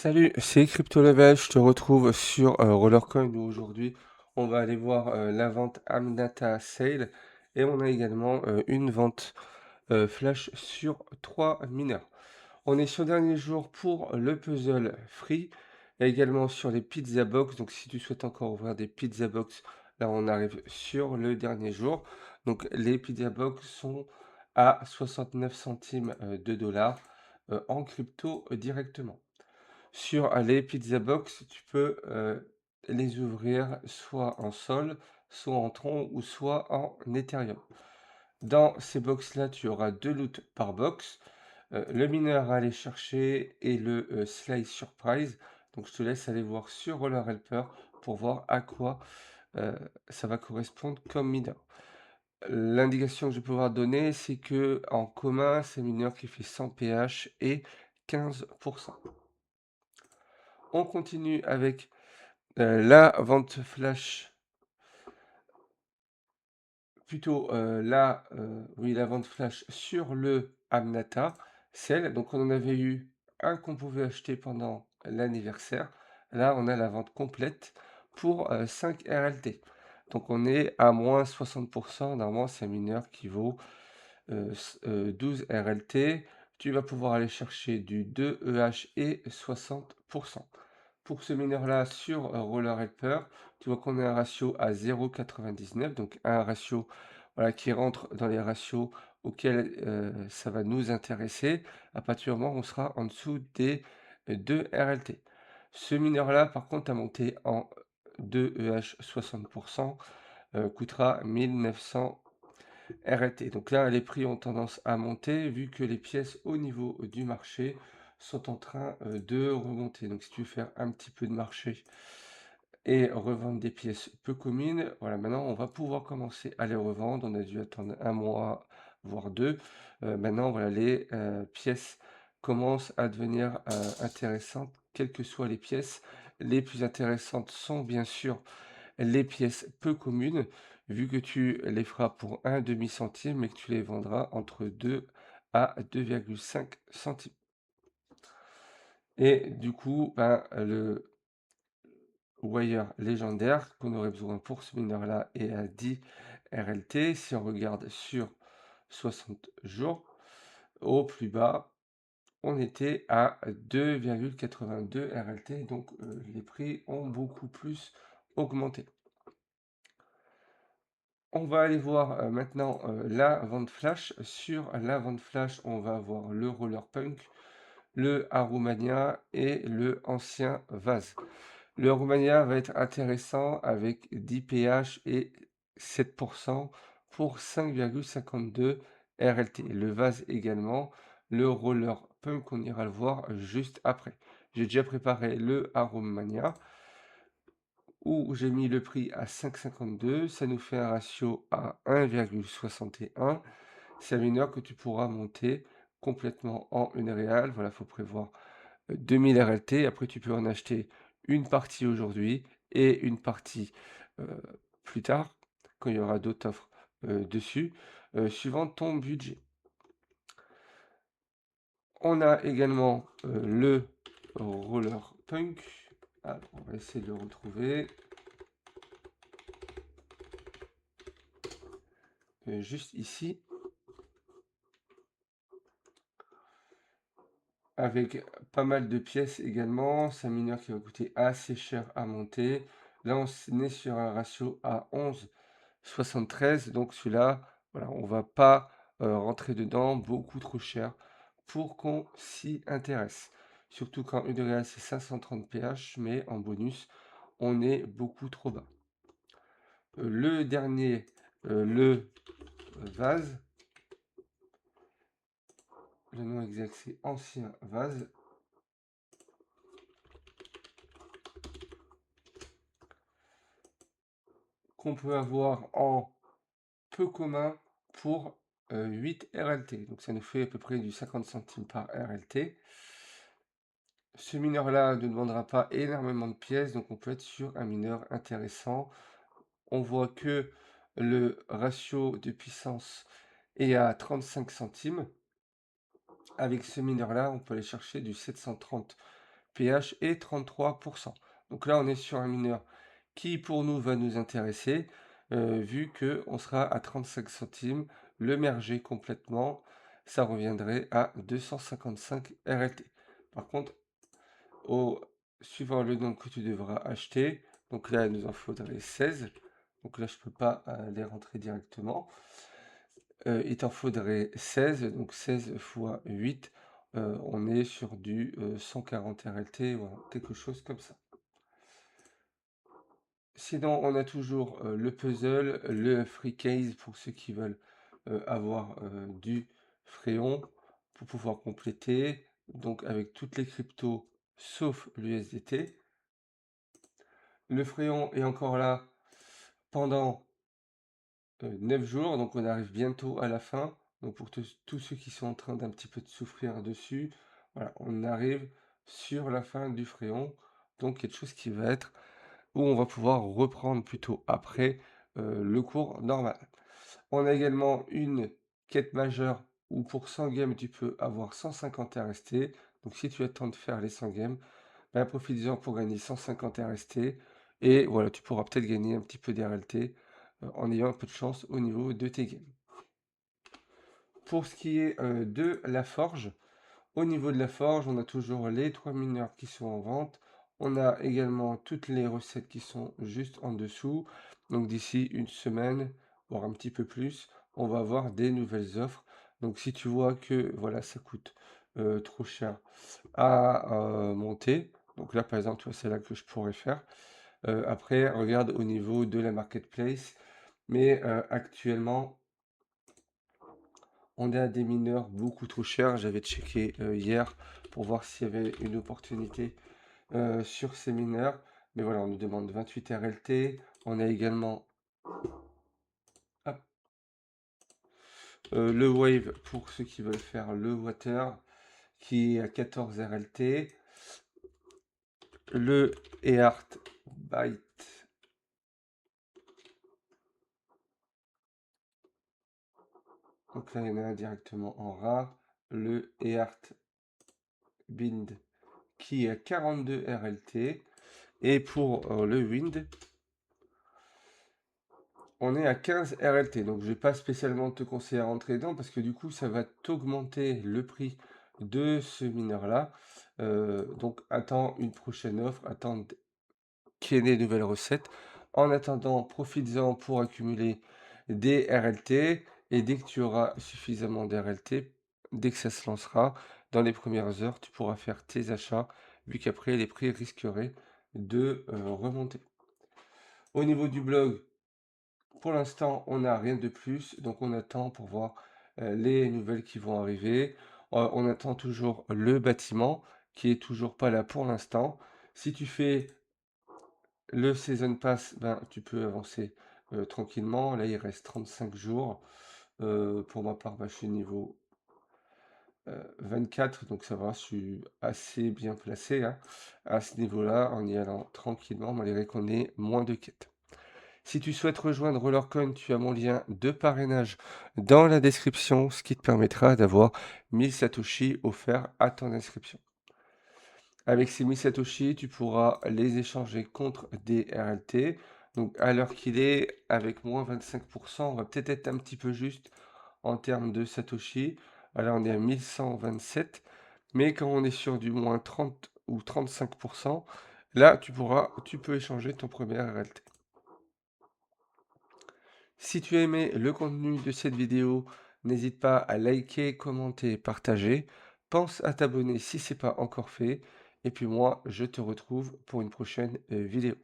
Salut, c'est CryptoLevel, je te retrouve sur Rollercoin où aujourd'hui on va aller voir la vente Amnata Sale et on a également une vente flash sur 3 mineurs. On est sur le dernier jour pour le puzzle free et également sur les pizza box. Donc si tu souhaites encore ouvrir des pizza box, là on arrive sur le dernier jour. Donc les pizza box sont à 69 centimes de dollars en crypto directement. Sur les pizza box, tu peux les ouvrir soit en Sol, soit en Tron ou soit en Ethereum. Dans ces box-là, tu auras 2 loots par box, le mineur à aller chercher et le slice surprise. Donc je te laisse aller voir sur Roller Helper pour voir à quoi ça va correspondre comme mineur. L'indication que je vais pouvoir donner, c'est que en commun, c'est un mineur qui fait 100 pH et 15%. On continue avec la vente flash, plutôt oui, la vente flash sur le Amnata, celle, donc on en avait eu un qu'on pouvait acheter pendant l'anniversaire. Là, on a la vente complète pour 5 RLT. Donc on est à moins 60%. Normalement, c'est un mineur qui vaut 12 RLT. Tu vas pouvoir aller chercher du 2 EH et 60%. Pour ce mineur-là, sur Roller Helper, tu vois qu'on a un ratio à 0,99, donc un ratio voilà, qui rentre dans les ratios auxquels ça va nous intéresser, à partir du moment où on sera en dessous des 2 RLT. Ce mineur-là, par contre, à monter en 2 EH 60%, coûtera 1900 RLT. Donc là, les prix ont tendance à monter vu que les pièces au niveau du marché sont en train de remonter. Donc si tu veux faire un petit peu de marché et revendre des pièces peu communes, voilà, maintenant on va pouvoir commencer à les revendre. On a dû attendre un mois, voire deux. Maintenant, voilà, les pièces commencent à devenir intéressantes, quelles que soient les pièces. Les plus intéressantes sont bien sûr les pièces peu communes, vu que tu les feras pour un demi-centime et que tu les vendras entre 2 à 2,5 centimes. Et du coup, ben, le wire légendaire qu'on aurait besoin pour ce mineur-là est à 10 RLT. Si on regarde sur 60 jours, au plus bas, on était à 2,82 RLT. Donc les prix ont beaucoup plus augmenté. On va aller voir maintenant la vente flash. Sur la vente flash, on va avoir le Roller Punk, le Aromania et le ancien vase. Le Aromania va être intéressant avec 10 pH et 7% pour 5,52 RLT. Le vase également. Le Roller Punk, on ira le voir juste après. J'ai déjà préparé le Aromania où j'ai mis le prix à 5,52, ça nous fait un ratio à 1,61. C'est un mineur que tu pourras monter complètement en une réal. Voilà, il faut prévoir 2000 RLT. Après, tu peux en acheter une partie aujourd'hui et une partie euh, plus tard, quand il y aura d'autres offres dessus, suivant ton budget. On a également le Roller Punk. Alors, on va essayer de le retrouver. Juste ici, avec pas mal de pièces également. C'est un mineur qui va coûter assez cher à monter. Là, on est sur un ratio à 11,73. Donc celui-là, voilà, on va pas rentrer dedans beaucoup trop cher pour qu'on s'y intéresse. Surtout quand une réal c'est 530 pH, mais en bonus, on est beaucoup trop bas. Le dernier, le vase, le nom exact c'est ancien vase. Qu'on peut avoir en peu commun pour 8 RLT. Donc ça nous fait à peu près du 50 centimes par RLT. Ce mineur-là ne demandera pas énormément de pièces, donc on peut être sur un mineur intéressant. On voit que le ratio de puissance est à 35 centimes. Avec ce mineur-là, on peut aller chercher du 730 pH et 33. Donc là, on est sur un mineur qui, pour nous, va nous intéresser, vu qu'on sera à 35 centimes. Le merger complètement, ça reviendrait à 255 RLT. Par contre, au suivant le nombre que tu devras acheter, donc là, il nous en faudrait 16. Donc là, je peux pas les rentrer directement. Il t'en faudrait 16, donc 16 fois 8, on est sur du 140 RLT, voilà, quelque chose comme ça. Sinon, on a toujours le puzzle, le free case pour ceux qui veulent avoir du Fréon pour pouvoir compléter, donc avec toutes les cryptos sauf l'USDT. Le Fréon est encore là pendant 9 jours, donc on arrive bientôt à la fin. Donc pour tous ceux qui sont en train d'un petit peu de souffrir dessus, voilà, on arrive sur la fin du Fréon. Donc quelque chose qui va être où on va pouvoir reprendre plutôt après le cours normal. On a également une quête majeure où pour 100 games tu peux avoir 150 RST. Donc si tu attends de faire les 100 games, ben, profite-en pour gagner 150 RST. Et voilà, tu pourras peut-être gagner un petit peu d'RLT en ayant un peu de chance au niveau de tes games. Pour ce qui est de la forge, au niveau de la forge, on a toujours les 3 mineurs qui sont en vente. On a également toutes les recettes qui sont juste en dessous. Donc d'ici une semaine, voire un petit peu plus, on va avoir des nouvelles offres. Donc si tu vois que voilà, ça coûte trop cher à monter, donc là par exemple, tu vois, c'est là que je pourrais faire. Après, regarde au niveau de la marketplace. Mais actuellement, on est à des mineurs beaucoup trop chers. J'avais checké hier pour voir s'il y avait une opportunité sur ces mineurs. Mais voilà, on nous demande 28 RLT. On a également hop, le Wave pour ceux qui veulent faire le Water qui est à 14 RLT. Le Eart Byte. Donc là, il y en a un directement en rare. Le Eart Bind qui est à 42 RLT. Et pour le Wind, on est à 15 RLT. Donc je ne vais pas spécialement te conseiller à rentrer dedans parce que du coup, ça va t'augmenter le prix de ce mineur-là. Donc attends une prochaine offre, attends qu'il y ait des nouvelles recettes. En attendant, profites-en pour accumuler des RLT. Et dès que tu auras suffisamment d'RLT, dès que ça se lancera, dans les premières heures, tu pourras faire tes achats, vu qu'après, les prix risqueraient de remonter. Au niveau du blog, pour l'instant, on n'a rien de plus, donc on attend pour voir les nouvelles qui vont arriver. On attend toujours le bâtiment, qui est toujours pas là pour l'instant. Si tu fais le Season Pass, ben, tu peux avancer tranquillement. Là, il reste 35 jours. Pour ma part, ben, je suis niveau 24, donc ça va, je suis assez bien placé hein, à ce niveau-là, en y allant tranquillement, malgré qu'on ait moins de quêtes. Si tu souhaites rejoindre Rollercoin, tu as mon lien de parrainage dans la description, ce qui te permettra d'avoir 1000 Satoshi offerts à ton inscription. Avec ces 1000 Satoshi, tu pourras les échanger contre des RLT. Donc à l'heure qu'il est, avec moins 25%, on va peut-être être un petit peu juste en termes de Satoshi. Là, on est à 1127. Mais quand on est sur du moins 30 ou 35%, là, tu peux échanger ton premier RLT. Si tu as aimé le contenu de cette vidéo, n'hésite pas à liker, commenter, partager. Pense à t'abonner si ce n'est pas encore fait. Et puis moi, je te retrouve pour une prochaine vidéo.